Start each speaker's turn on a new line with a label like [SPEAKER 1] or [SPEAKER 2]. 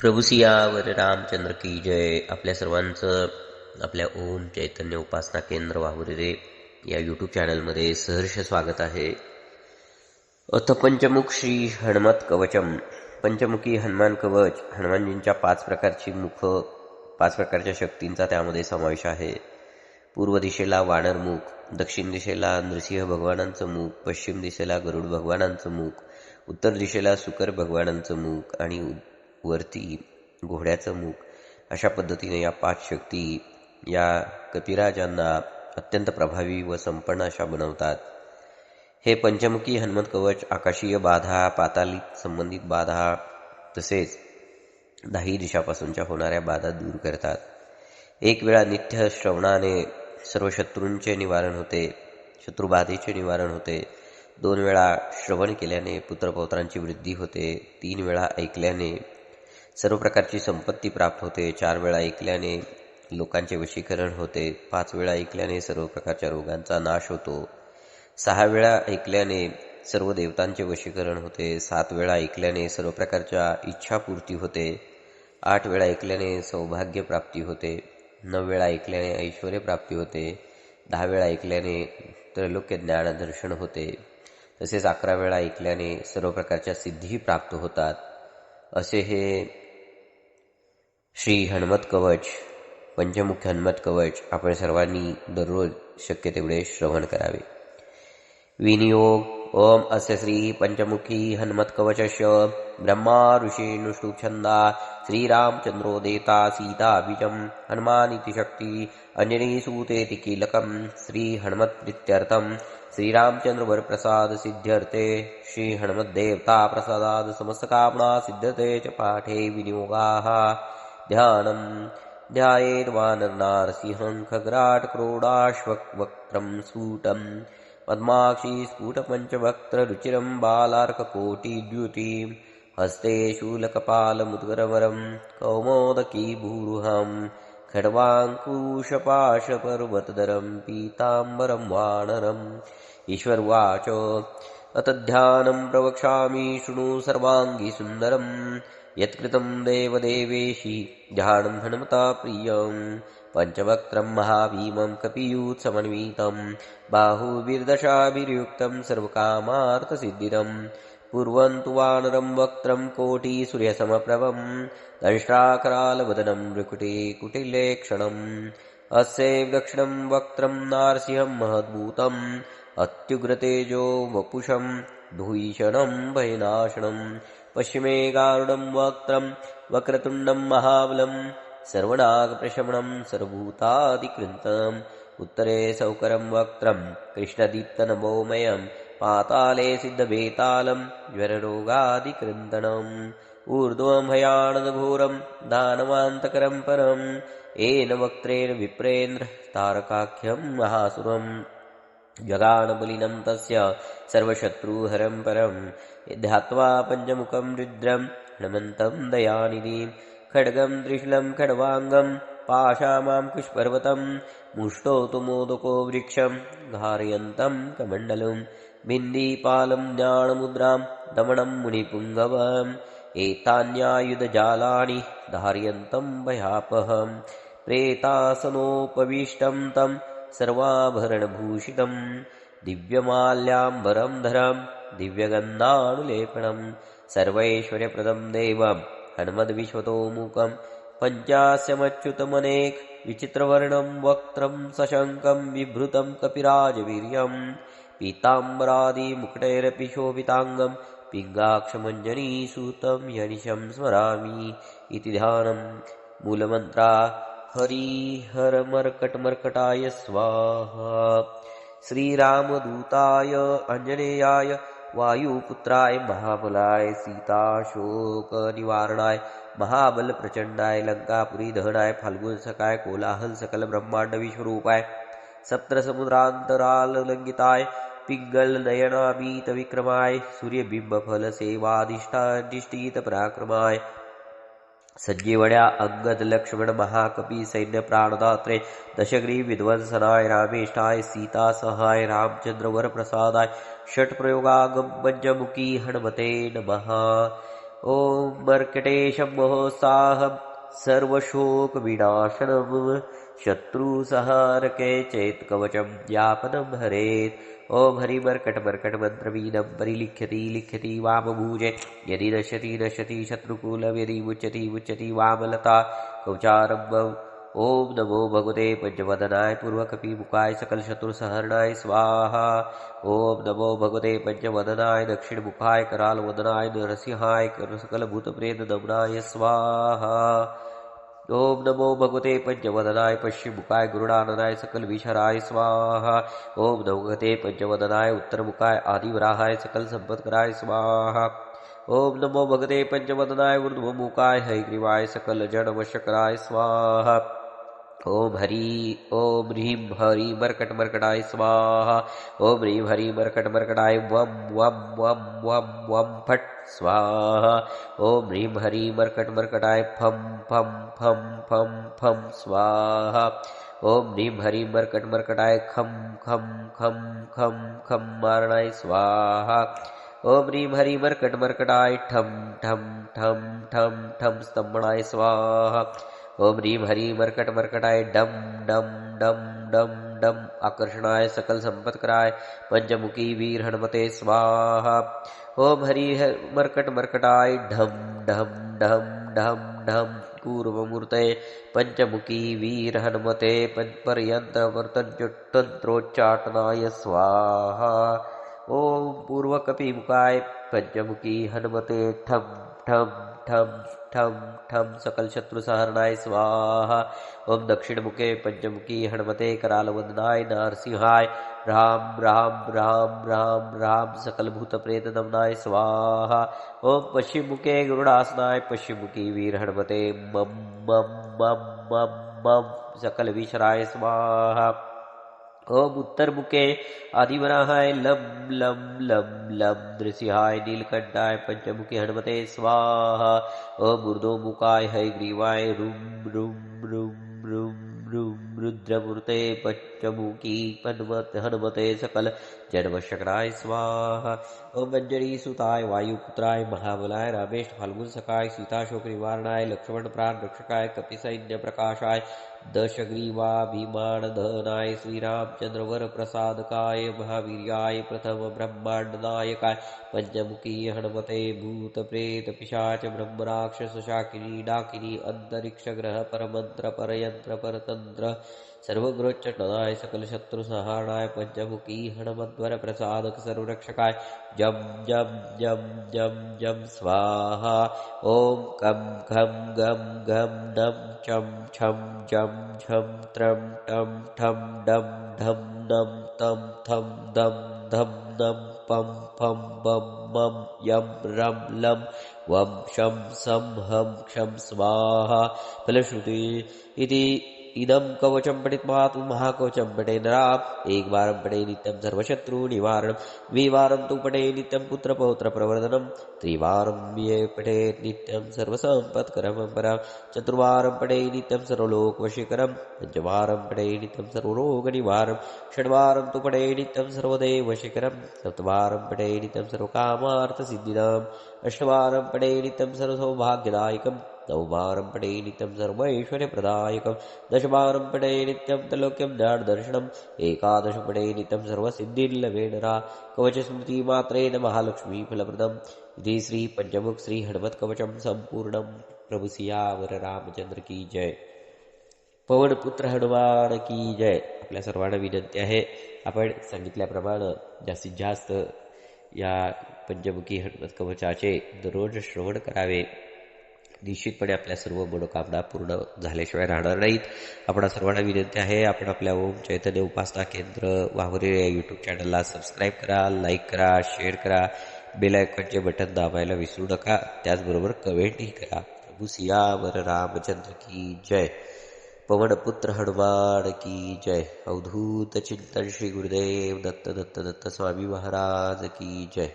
[SPEAKER 1] प्रभू सियावर रामचंद्र की जय. आपल्या सर्वांचं आपल्या ओम चैतन्य उपासना केंद्र वाहुरे या यूट्यूब चॅनलमध्ये सहर्ष स्वागत आहे. अथ पंचमुख श्री हनुमत कवचम. पंचमुखी हनुमान कवच. हनुमानजींच्या 5 प्रकारची मुख, 5 प्रकारच्या शक्तींचा त्यामध्ये समावेश आहे. पूर्व दिशेला वानर मुख, दक्षिण दिशेला नृसिंह भगवानांचं मुख, पश्चिम दिशेला गरुड भगवानांचं मुख, उत्तर दिशेला सुकर भगवानांचं मुख आणि वरती घोड्याचं मुख. अशा पद्धतीने या 5 शक्ती या कपिराजांना अत्यंत प्रभावी व संपन्न अशा बनवतात. हे पंचमुखी हनुमत कवच आकाशीय बाधा, पातालिक संबंधित बाधा तसेच 10 दिशापासूनच्या होणाऱ्या बाधा दूर करतात. एक वेळा नित्य श्रवणाने सर्व शत्रूंचे निवारण होते, शत्रुबाधेचे निवारण होते. 2 वेळा श्रवण केल्याने पुत्रपौत्रांची वृद्धी होते. 3 वेळा ऐकल्याने सर्व प्रकारची संपत्ती प्राप्त होते. 4 वेळा ऐकल्याने लोकांचे वशीकरण होते. 5 वेळा ऐकल्याने सर्व प्रकारच्या रोगांचा नाश होतो. 6 वेळा ऐकल्याने सर्व देवतांचे वशीकरण होते. 7 वेळा ऐकल्याने सर्व प्रकारच्या इच्छापूर्ती होते. 8 वेळा ऐकल्याने सौभाग्य प्राप्ती होते. 9 वेळा ऐकल्याने ऐश्वर प्राप्ती होते. 10 वेळा ऐकल्याने त्रैलोक्य ज्ञान दर्शन होते. तसेच 11 वेळा ऐकल्याने सर्व प्रकारच्या सिद्धी प्राप्त होतात. असे हे श्री हनुमत कवच, पंचमुख हनुमत कवच आपण सर्वांनी दररोज शक्य तेवढे श्रवण करावे. विनियोग. ओम अस्य श्री पंचमुखी हनुमत कवचस्य ब्रह्मा ऋषीनुष्टु छंदा श्रीरामचंद्रो देता सीता बीजम हनुमानिति शक्ति अंजनी सूतेति कीलकम श्री हनुमत प्रीत्यर्थम श्रीरामचंद्र वर प्रसाद सिद्ध्यर्थे श्री हनुमत देवता प्रसादाद समस्त कामना सिद्धते च पाठे विनियोगाः. ध्यानम. ध्यायेद् वानरनारसिंहं खग्राट क्रोडाश्वक्त्रं स्फुटं पद्माक्षी स्फुटपञ्चवक्त्र रुचिरं बालार्ककोटिद्युतिं हस्ते शूलकपालमुद्गरवरं कौमोदकी भूरुहं खड्वाङ्कुशपाशपर्वतधरं पीताम्बरं वानरम्. ईश्वरवाच. अतध्यानं प्रवक्ष्यामि शृणु सर्वाङ्गी सुन्दरं यत्कृतं देवदेवेशि ध्यानं हनुमता प्रियं. पंचवक्त्रं महाभीमं कपियूथसमन्वितं बाहुभिर्दशाभिर्युक्तं सर्वकामार्थसिद्धिदं पूर्वं तु वानरं वक्त्रं कोटिसूर्यसमप्रभं दंष्ट्राकरालवदनं मृकुटे कुटिलेक्षणम्. अस्य दक्षिणं वक्त्रं नारसिंहं महद्भूतम् अत्युग्रतेजो वपुषं भूषणं भयनाशनं. पश्चिमे गारुडं वक्त्रं वक्रतुण्डं महाबलं सर्वनागप्रशमनं सर्वभूतादिकृन्तम्. उत्तरे सौकरं वक्त्रं कृष्णदीप्तनभोमयं पाताले सिद्धवेतालं ज्वररोगादिकृन्तनम्. ऊर्ध्वं भयानदघोरं दानवान्तकरं परम् येन वक्त्रेण विप्रेन्द्र तारकाख्यं महासुरम्. जगानबलिनं तस्य सर्वशत्रुहरं परं ध्यात्वा पञ्चमुखं रुद्रं हनुमन्तं दयानिधिं खड्गं त्रिशूलं खड्वाङ्गं पाशामाङ्कुशपर्वतं मुष्टो मोदको वृक्षं धारयन्तं कमण्डलुं बिन्दीपालं ज्ञानमुद्रां दमनं मुनिपुङ्गवम् एतान्यायुधजालानि धारयन्तं भयापहं प्रेतासनोपविष्टं तं सर्वाभरणभूषितं दिव्यमाल्याम्बरं धरं दिव्यगन्धानुलेपनं सर्वैश्वर्यप्रदं देवं हनुमद्विश्वतोमुखं पञ्चास्यमच्युतमनेक विचित्रवर्णं वक्त्रं सशङ्कं विभृतं कपिराजवीर्यं पीताम्बरादिमुकुटैरपि शोभिताङ्गं पिङ्गाक्षमञ्जनीसूतं यनिशं स्मरामि इति ध्यानं. मूलमन्त्रा हरिहरमर्कटमर्कटाय स्वाहा. श्रीरामदूताय आञ्जनेयाय वायुपुत्राय महाबलाय सीताशोकनिवारणाय महाबलप्रचण्डाय लङ्कापुरी दहनाय फाल्गुनसखाय कोलाहल सकल ब्रह्माण्ड विश्वरूपाय सप्तसमुद्रान्तराललङ्घिताय पिङ्गलनयनाभीतविक्रमाय सूर्यबिम्बफलसेवाधिष्ठितपराक्रमाय सज्जीवड्या अंगद लक्ष्मण महाकपी सैन्य प्राणदात्रे दशग्रीव विध्वंसनाय रामेष्ठाय सीता सहाय रामचंद्र वर प्रसादाय षट प्रयोगागम पंचमुखी हनुमते नमः. ॐ मर्कटेशं महोत्साहं सर्वशोकविनाशनं शत्रुसंहारके चेत्कवचं व्यापनं हरेत्। ॐ हरिमर्कटमर्कटमन्त्रवीदं परिलिख्यति वामभुजे यदि नश्यति शत्रुकूलं यदि मुच्यति वामलता कवचारम्भम्। ॐ नमो भगवते पञ्चवदनाय पूर्वकपिमुखाय सकलशत्रुसहरणाय स्वाहा। ॐ नमो भगवते पञ्चवदनाय दक्षिणमुखाय करालवदनाय नरसिंहाय सकलभूतप्रेतदमनाय स्वाहा। ॐ नमो भगवते पञ्चवदनाय पश्चिममुखाय गुरुडाननाय सकलविशराय स्वाहा। ॐ नमो भगवते पञ्चवदनाय उत्तरमुखाय आदिवराहाय सकलसम्पत्कराय स्वाहा। ॐ नमो भगवते पञ्चवदनाय ऊर्ध्वमुखाय हयग्रीवाय सकलजडवशकराय स्वाहा। ॐ ह्रीं हरि मर्कटमर्कटाय स्वाहा। ॐ ह्रीं हरि मर्कटमर्कटाय वं वं वं वं वं फट् स्वाहा। ॐ ह्रीं हरि मर्कटमर्कटाय फं फं फं फं फं स्वाहा। ॐ ह्रीं हरि मर्कटमर्कटाय खं खं खं खं खं मारणाय स्वाहा। ॐ ह्रीं हरि मर्कटमर्कटाय ठं ठं ठं ठं ठं स्तंभनाय स्वाहा। ॐ ह्रीं हरि मर्कटमर्कटाय डं डं डं डं डं आकर्षणाय सकलसम्पत्कराय पञ्चमुखी वीरहनुमते स्वाहा। ॐ हरि मर्कटमर्कटाय ढं ढं ढं ढं ढं पूर्वमूर्तये पञ्चमुखी वीरहनुमते पर्यन्तवर्तन्त्रोच्चाटनाय स्वाहा। ॐ पूर्वकपिमुखाय पञ्चमुखी हनुमते ठं ठं ठं ठं ठं सकलशत्रुसहरणाय स्वाहा। ॐ दक्षिणमुखे पञ्चमुखी हनुमते करालवदनाय नरसिंहाय राम राम राम राम राम सकलभूतप्रेतदमनाय स्वाहा। ॐ पश्चिममुखे गरुडासनाय पश्चिममुखी वीरहनुमते मम मम मम मम मम सकलविशराय स्वाहा। ॐ उत्तरमुखे आदिवराहाय लं लं लं लं नृसिंहाय नीलकण्ठाय पञ्चमुखी हनुमते स्वाहा। ॐ ऊर्ध्वमुखाय हयग्रीवाय रुं रुं रुं रुं रुं रुद्रमूर्ते पञ्चमुखी हनुमते सकल जन्मशकराय स्वाहा। ॐ अञ्जनीसुताय वायुपुत्राय महाबलाय रामेश फाल्गुनसखाय सीताशोकनिवारणाय लक्ष्मणप्राणरक्षकाय कपिसैन्यप्रकाशाय दशग्रीवाभिमानधनाय श्रीरामचन्द्रवरप्रसादकाय महावीर्याय प्रथमब्रह्माण्डनायकाय पञ्चमुखी हनुमते भूतप्रेतपिशाच ब्रह्मराक्षसशाकिनी डाकिनी अन्तरिक्षग्रह परमन्त्र परयन्त्र परतन्त्र सर्वग्रोच्चटनाय सकलशत्रुसंहारणाय पञ्चमुखी हनुमद्वरप्रसादक सर्वरक्षकाय जं जं जं जं जं स्वाहा। ॐ कं खं गं घं नं चं छं जं झं त्रं टं ठं डं ढं नं तं थं दं धं नं पं फं बं मं यं रं लं वं शं सं हं क्षं स्वाहा। फलश्रुति इति इदं कवचं पठित्वा तु महाकवचं पठे नराः एकवारं पठे नित्यं सर्वशत्रुनिवारणं द्विवारं तु पठे नित्यं पुत्रपौत्रप्रवर्धनं त्रिवारं ये पठेत् नित्यं सर्वसम्पत्करं परं चतुर्वारं पठे नित्यं सर्वलोकवशीकरं पञ्चवारं पठे नित्यं सर्वरोगनिवारणं षड्वारं तु पठे नित्यं सर्वदेववशीकरं सप्तवारं पठे नित्यं सर्वकामार्थसिद्धिदम् अष्टवारं पठे नित्यं सर्वसौभाग्यदायकं नववारं पठे नित्यं सर्वैश्वर्यप्रदायकं दशवारं पठे नित्यं त्रैलोक्यं ज्ञानदर्शनम् एकादश पठे नित्यं सर्वसिद्धिर्लभेनरा कवचस्मृतिमात्रेण महालक्ष्मीफलप्रदम् इति श्रीपञ्चमुख श्रीहनुमत्कवचं सम्पूर्णं। प्रभु सियावर रामचंद्र की जय। पवनपुत्र हनुमान की जय। आपल्या सर्वांना विनंती आहे, आपण सांगितल्याप्रमाणे जास्तीत जास्त या पंचमुखी हनुमत कवचाचे दररोज श्रवण करावे। निश्चितपणे आपल्या सर्व मनोकामना पूर्ण झाल्याशिवाय राहणार नाहीत। आपण सर्वांना विनंती आहे, आपण आपल्या ओम चैतन्य उपासना केंद्र वाहुरे या यूट्यूब चॅनलला सबस्क्राईब करा, लाईक करा, शेअर करा, बेल आयकॉनचे बटन दाबायला विसरू नका। त्याचबरोबर कमेंटही करा। प्रभू सियावर रामचंद्र की जय। पवनपुत्र हनुमान की जय। अवधूत चिंतन श्री गुरुदेव दत्त दत्त दत्त स्वामी महाराज की जय।